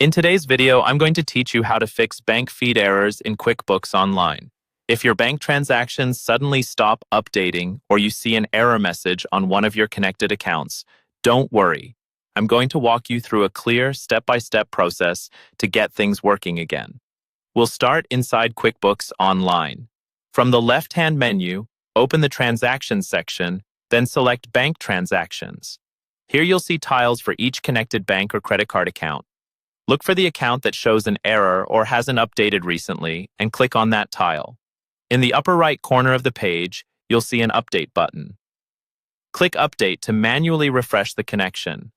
In today's video, I'm going to teach you how to fix bank feed errors in QuickBooks Online. If your bank transactions suddenly stop updating or you see an error message on one of your connected accounts, don't worry. I'm going to walk you through a clear step-by-step process to get things working again. We'll start inside QuickBooks Online. From the left-hand menu, open the Transactions section, then select Bank Transactions. Here you'll see tiles for each connected bank or credit card account. Look for the account that shows an error or hasn't updated recently and click on that tile. In the upper right corner of the page, you'll see an Update button. Click Update to manually refresh the connection.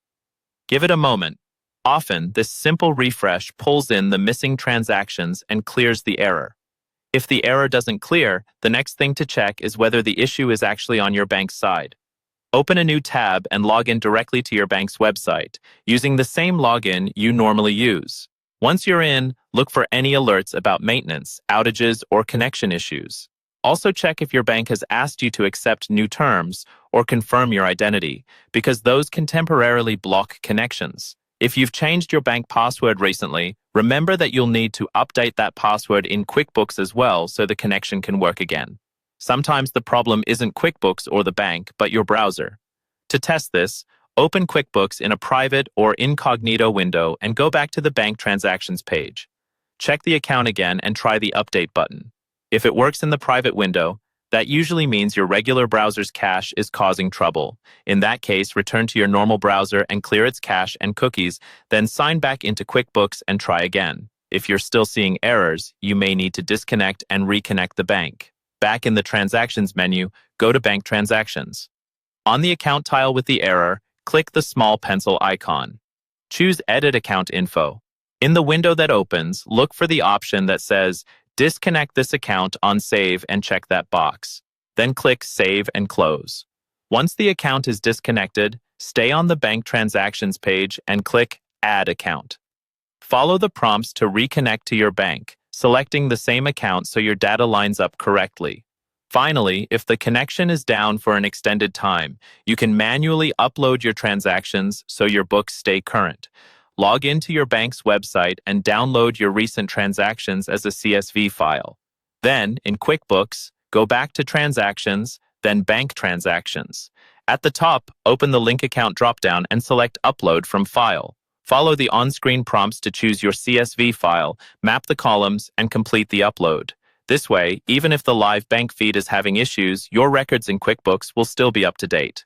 Give it a moment. Often, this simple refresh pulls in the missing transactions and clears the error. If the error doesn't clear, the next thing to check is whether the issue is actually on your bank's side. Open a new tab and log in directly to your bank's website, using the same login you normally use. Once you're in, look for any alerts about maintenance, outages, or connection issues. Also check if your bank has asked you to accept new terms or confirm your identity, because those can temporarily block connections. If you've changed your bank password recently, remember that you'll need to update that password in QuickBooks as well so the connection can work again. Sometimes the problem isn't QuickBooks or the bank, but your browser. To test this, open QuickBooks in a private or incognito window and go back to the bank transactions page. Check the account again and try the Update button. If it works in the private window, that usually means your regular browser's cache is causing trouble. In that case, return to your normal browser and clear its cache and cookies, then sign back into QuickBooks and try again. If you're still seeing errors, you may need to disconnect and reconnect the bank. Back in the Transactions menu, go to Bank Transactions. On the account tile with the error, click the small pencil icon. Choose Edit Account Info. In the window that opens, look for the option that says Disconnect this account on Save and check that box. Then click Save and Close. Once the account is disconnected, stay on the Bank Transactions page and click Add Account. Follow the prompts to reconnect to your bank, selecting the same account so your data lines up correctly. Finally, if the connection is down for an extended time, you can manually upload your transactions so your books stay current. Log into your bank's website and download your recent transactions as a CSV file. Then, in QuickBooks, go back to Transactions, then Bank Transactions. At the top, open the Link Account dropdown and select Upload from File. Follow the on-screen prompts to choose your CSV file, map the columns, and complete the upload. This way, even if the live bank feed is having issues, your records in QuickBooks will still be up to date.